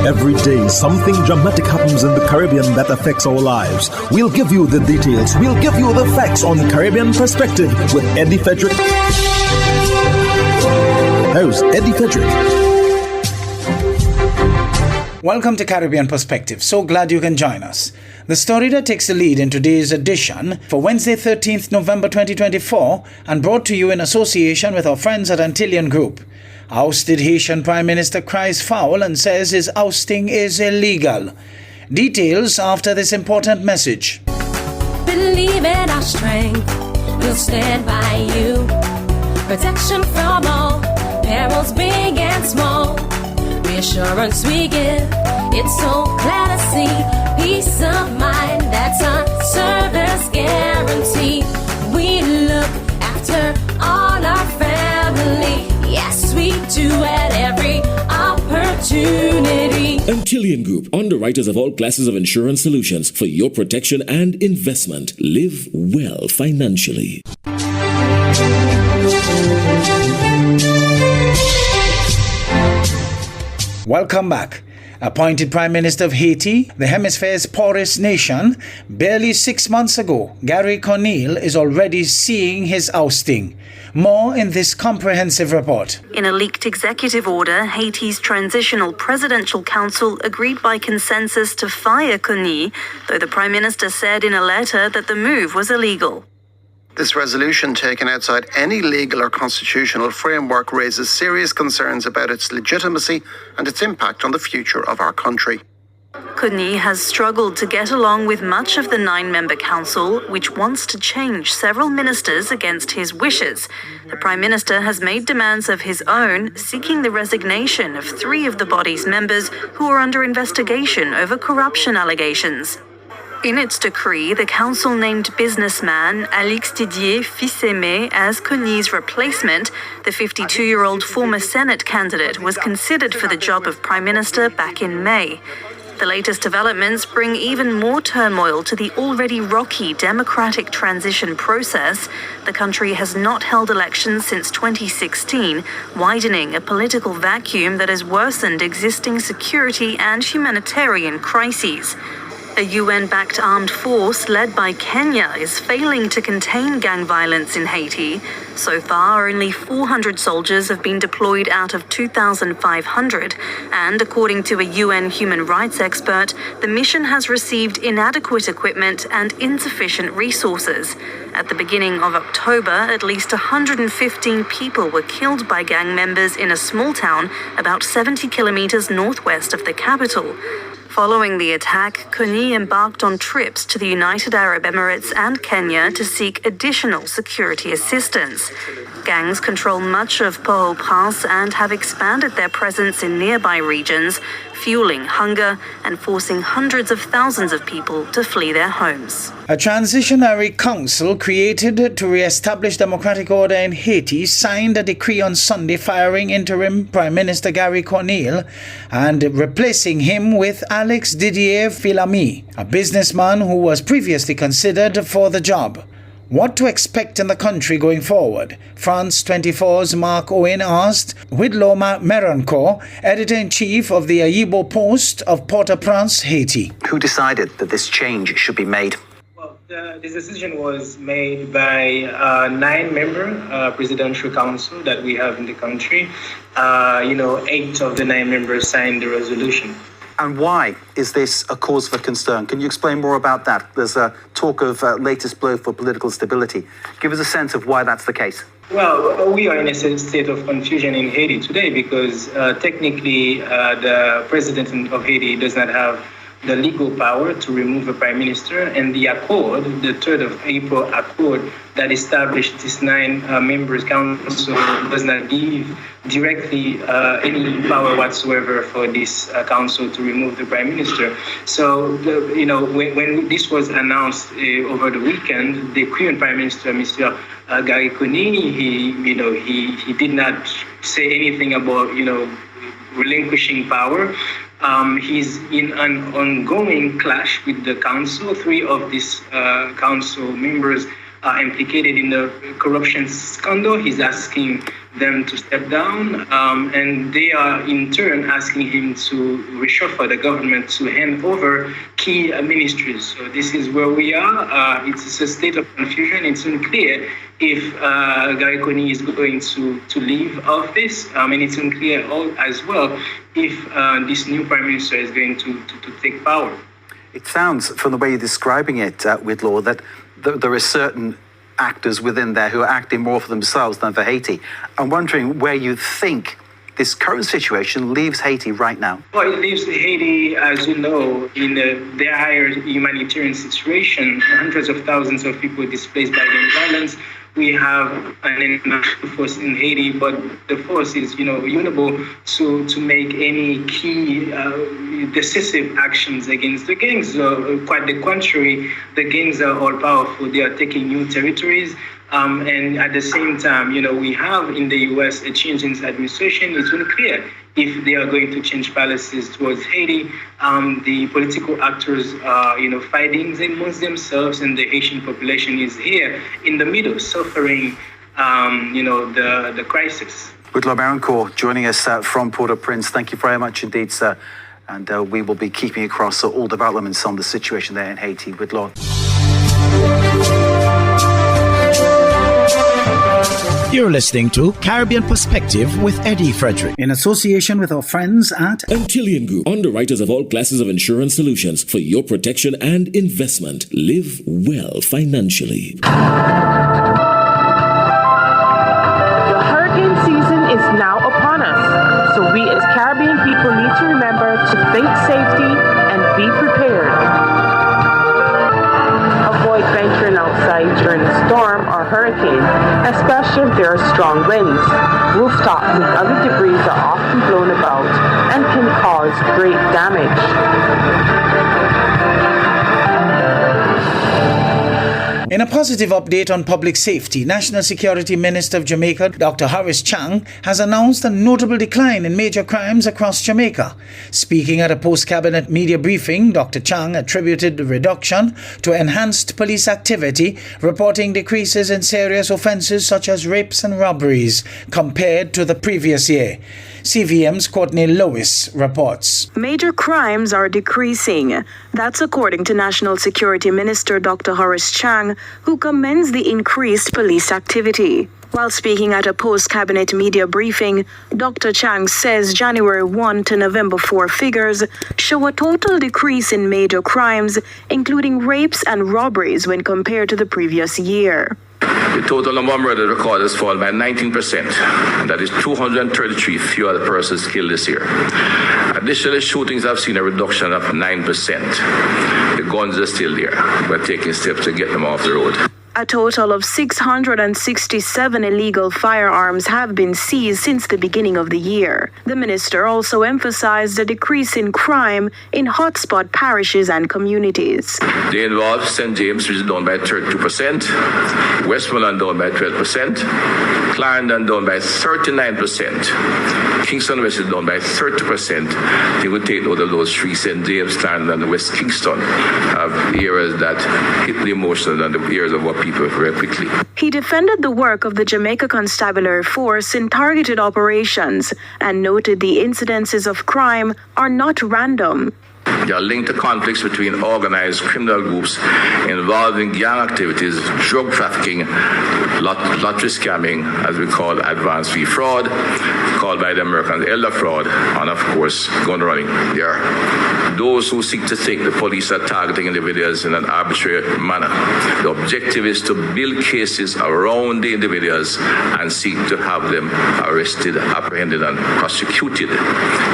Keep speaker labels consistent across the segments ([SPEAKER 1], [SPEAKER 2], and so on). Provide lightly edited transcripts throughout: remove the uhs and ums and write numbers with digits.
[SPEAKER 1] Every day, something dramatic happens in the Caribbean that affects our lives. We'll give you the details. We'll give you the facts on Caribbean Perspective with Eddie Frederick. How's Eddie Frederick?
[SPEAKER 2] Welcome to Caribbean Perspective. So glad you can join us. The story that takes the lead in today's edition for Wednesday, 13th November 2024, and brought to you in association with our friends at Antillean Group. Ousted Haitian Prime Minister cries foul and says his ousting is illegal. Details after this important message.
[SPEAKER 3] Believe in our strength, we'll stand by you. Protection from all, perils big and small. Reassurance we give, it's so glad to see. Peace of mind, that's our service guarantee. We look after all our family. Yes, we do at every opportunity.
[SPEAKER 4] Antillean Group, underwriters of all classes of insurance solutions for your protection and investment. Live well financially.
[SPEAKER 2] Welcome back. Appointed Prime Minister of Haiti, the hemisphere's poorest nation, barely 6 months ago, Gary Conille is already seeing his ousting. More in this comprehensive report.
[SPEAKER 5] In a leaked executive order, Haiti's Transitional Presidential Council agreed by consensus to fire Conille, though the Prime Minister said in a letter that the move was illegal.
[SPEAKER 6] This resolution, taken outside any legal or constitutional framework, raises serious concerns about its legitimacy and its impact on the future of our country.
[SPEAKER 5] Conille has struggled to get along with much of the 9-member council, which wants to change several ministers against his wishes. The Prime Minister has made demands of his own, seeking the resignation of 3 of the body's members who are under investigation over corruption allegations. In its decree, the council named businessman Alix Didier Fils-Aimé as Conille's replacement. The 52-year-old former Senate candidate was considered for the job of Prime Minister back in May. The latest developments bring even more turmoil to the already rocky democratic transition process. The country has not held elections since 2016, widening a political vacuum that has worsened existing security and humanitarian crises. A UN-backed armed force led by Kenya is failing to contain gang violence in Haiti. So far, only 400 soldiers have been deployed out of 2,500. And according to a UN human rights expert, the mission has received inadequate equipment and insufficient resources. At the beginning of October, at least 115 people were killed by gang members in a small town about 70 kilometers northwest of the capital. Following the attack, Conille embarked on trips to the United Arab Emirates and Kenya to seek additional security assistance. Gangs control much of Port-au-Prince and have expanded their presence in nearby regions, fueling hunger and forcing hundreds of thousands of people to flee their homes.
[SPEAKER 2] A transitionary council created to re-establish democratic order in Haiti signed a decree on Sunday firing interim Prime Minister Gary Conille and replacing him with Alix Didier Fils-Aimé, a businessman who was previously considered for the job. What to expect in the country going forward? France 24's Mark Owen asked Whitlow Meroncourt, editor-in-chief of the Ayibo Post of Port-au-Prince, Haiti.
[SPEAKER 7] Who decided that this change should be made?
[SPEAKER 8] Well, this decision was made by a 9-member presidential council that we have in the country. 8 of the 9 members signed the resolution.
[SPEAKER 7] And why is this a cause for concern? Can you explain more about that? There's a talk of latest blow for political stability. Give us a sense of why that's the case.
[SPEAKER 8] Well, we are in a state of confusion in Haiti today because technically the president of Haiti does not have the legal power to remove a prime minister, and the accord, the 3rd of April accord that established this 9-members council does not give directly any power whatsoever for this council to remove the prime minister. So, when this was announced over the weekend, the current prime minister, Mr. Gary Conille, he did not say anything about, relinquishing power. He's in an ongoing clash with the council. 3 of these council members are implicated in the corruption scandal. He's asking them to step down, and they are in turn asking him to reshuffle the government to hand over key ministries. So this is where we are. It's a state of confusion. It's unclear if Gary Coney is going to leave office, and it's unclear as well if this new prime minister is going to take power.
[SPEAKER 7] It sounds, from the way you're describing it, Whitlaw, that there are certain actors within there who are acting more for themselves than for Haiti. I'm wondering where you think this current situation leaves Haiti right now.
[SPEAKER 8] Well, it leaves Haiti, as you know, in their higher humanitarian situation. Hundreds of thousands of people displaced by the violence. We have an international force in Haiti, but the force is, unable to make any key decisive actions against the gangs. Quite the contrary, the gangs are all powerful. They are taking new territories. And at the same time, we have in the U.S. a change in administration. It's unclear if they are going to change policies towards Haiti. The political actors are, fighting amongst themselves, and the Haitian population is here in the middle, suffering, the crisis.
[SPEAKER 7] Whitlaw Baroncourt joining us from Port-au-Prince. Thank you very much indeed, sir. And we will be keeping across all developments on the situation there in Haiti. Whitlaw.
[SPEAKER 2] You're listening to Caribbean Perspective with Eddie Frederick, in association with our friends at
[SPEAKER 4] Antillian Group, underwriters of all classes of insurance solutions for your protection and investment. Live well financially.
[SPEAKER 9] The hurricane season is now upon us, so we as Caribbean people need to remember to think safety and be prepared. Avoid venturing outside during a storm or hurricane, especially if there are strong winds. Rooftops and other debris are often blown about and can cause great damage.
[SPEAKER 2] In a positive update on public safety, National Security Minister of Jamaica, Dr. Horace Chang, has announced a notable decline in major crimes across Jamaica. Speaking at a post-cabinet media briefing, Dr. Chang attributed the reduction to enhanced police activity, reporting decreases in serious offences such as rapes and robberies compared to the previous year. CVM's Courtney Lewis reports.
[SPEAKER 5] Major crimes are decreasing. That's according to National Security Minister Dr. Horace Chang, who commends the increased police activity. While speaking at a post-cabinet media briefing, Dr. Chang says January 1 to November 4 figures show a total decrease in major crimes, including rapes and robberies when compared to the previous year.
[SPEAKER 10] The total number of murders recorded has fallen by 19%. That is 233 fewer persons killed this year. Additionally, shootings have seen a reduction of 9%. The guns are still there. We're taking steps to get them off the road.
[SPEAKER 5] A total of 667 illegal firearms have been seized since the beginning of the year. The minister also emphasized the decrease in crime in hotspot parishes and communities.
[SPEAKER 10] They involve St. James, which is down by 32%, Westmoreland down by 12%, Clarendon down by 39%, Kingston West is down by 30%. They would take out of those three, St. James, Clarendon, and West Kingston, have areas that hit the emotional and the ears of our people very quickly.
[SPEAKER 5] He defended the work of the Jamaica Constabulary Force in targeted operations and noted the incidences of crime are not random.
[SPEAKER 10] They are linked to conflicts between organized criminal groups involving gang activities, drug trafficking, lottery scamming, as we call advance fee fraud, called by the Americans elder fraud, and of course, gun running. There are those who seek to think the police are targeting individuals in an arbitrary manner. The objective is to build cases around the individuals and seek to have them arrested, apprehended, and prosecuted.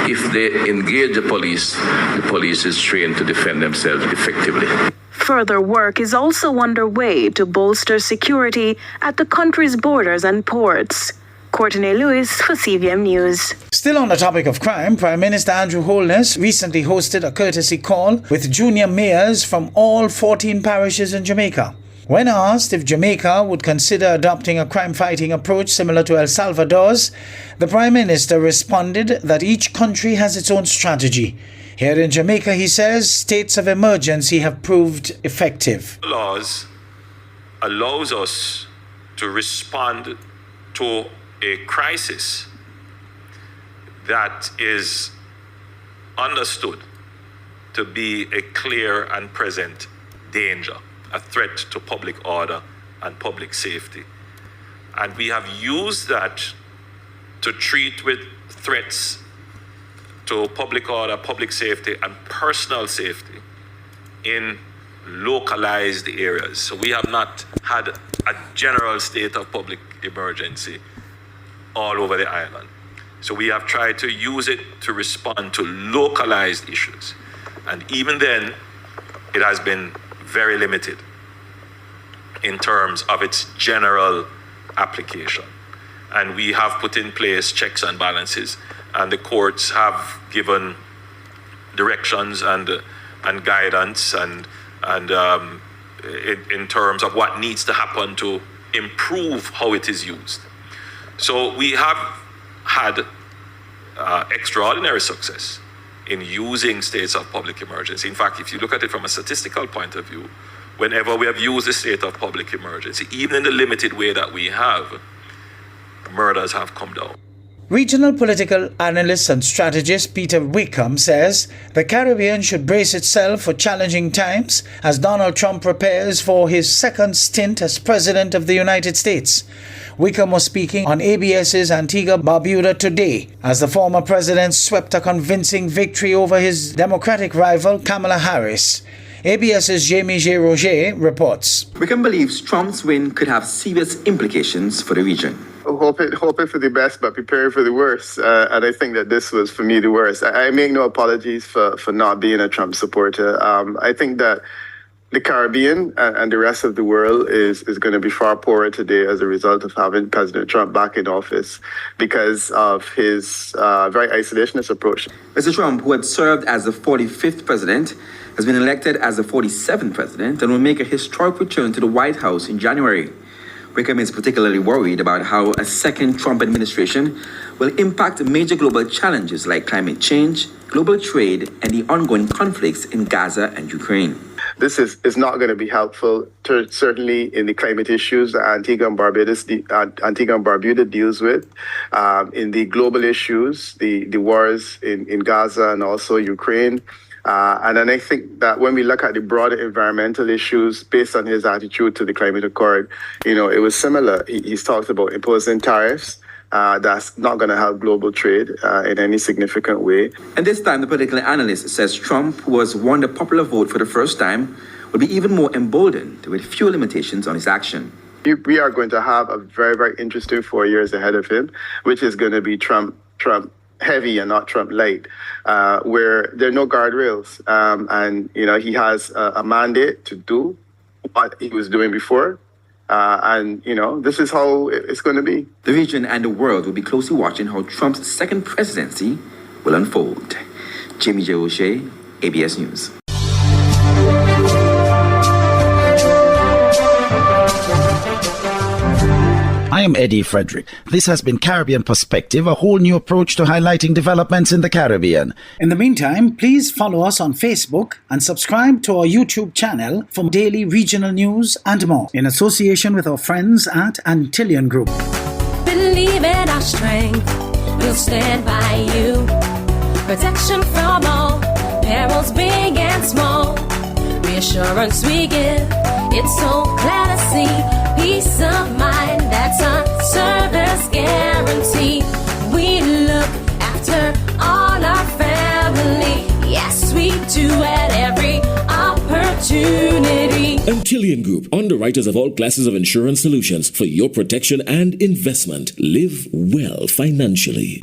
[SPEAKER 10] If they engage the police is trained to defend themselves effectively.
[SPEAKER 5] Further work is also underway to bolster security at the country's borders and ports. Courtney Lewis for CVM News.
[SPEAKER 2] Still on the topic of crime, Prime Minister Andrew Holness recently hosted a courtesy call with junior mayors from all 14 parishes in Jamaica. When asked if Jamaica would consider adopting a crime-fighting approach similar to El Salvador's, the Prime Minister responded that each country has its own strategy. Here in Jamaica, he says, states of emergency have proved effective.
[SPEAKER 11] Laws allows us to respond to a crisis that is understood to be a clear and present danger, a threat to public order and public safety. And we have used that to treat with threats to public order, public safety, and personal safety in localized areas. So we have not had a general state of public emergency all over the island. So we have tried to use it to respond to localized issues. And even then, it has been very limited in terms of its general application. And we have put in place checks and balances, and the courts have given directions and guidance and in terms of what needs to happen to improve how it is used. So we have had extraordinary success in using states of public emergency. In fact, if you look at it from a statistical point of view, whenever we have used the state of public emergency, even in the limited way that we have, murders have come down.
[SPEAKER 2] Regional political analyst and strategist Peter Wickham says the Caribbean should brace itself for challenging times as Donald Trump prepares for his second stint as President of the United States. Wickham was speaking on ABS's Antigua-Barbuda today as the former president swept a convincing victory over his Democratic rival Kamala Harris. ABS's Jamie J. Roger reports.
[SPEAKER 12] Wickham believes Trump's win could have serious implications for the region.
[SPEAKER 13] Hoping for the best, but preparing for the worst. And I think that this was, for me, the worst. I make no apologies for not being a Trump supporter. I think that the Caribbean and the rest of the world is going to be far poorer today as a result of having President Trump back in office because of his very isolationist approach.
[SPEAKER 12] Mr. Trump, who had served as the 45th president, has been elected as the 47th president and will make a historic return to the White House in January. Wickham is particularly worried about how a second Trump administration will impact major global challenges like climate change, global trade, and the ongoing conflicts in Gaza and Ukraine.
[SPEAKER 13] This is not going to be helpful, certainly in the climate issues that Antigua and Barbuda deals with, in the global issues, the wars in Gaza and also Ukraine. And then I think that when we look at the broader environmental issues based on his attitude to the climate accord, it was similar. He's talked about imposing tariffs. That's not going to help global trade in any significant way.
[SPEAKER 12] And this time, the political analyst says Trump, who has won the popular vote for the first time, will be even more emboldened with fewer limitations on his action.
[SPEAKER 13] We are going to have a very, very interesting 4 years ahead of him, which is going to be Trump heavy and not Trump light, where there are no guardrails. And he has a mandate to do what he was doing before. And this is how it's going to be.
[SPEAKER 12] The region and the world will be closely watching how Trump's second presidency will unfold. Jamie J. O'Shea, ABS News.
[SPEAKER 14] I am Eddie Frederick. This has been Caribbean Perspective, a whole new approach to highlighting developments in the Caribbean.
[SPEAKER 2] In the meantime, please follow us on Facebook and subscribe to our YouTube channel for daily regional news and more in association with our friends at Antillian Group.
[SPEAKER 3] Believe in our strength, we'll stand by you. Protection from all perils big and small. Reassurance we give, it's so clear to see. Peace of mind, that's a service guarantee. We look after all our family. Yes, we do at every opportunity.
[SPEAKER 4] Antillian Group, underwriters of all classes of insurance solutions for your protection and investment. Live well financially.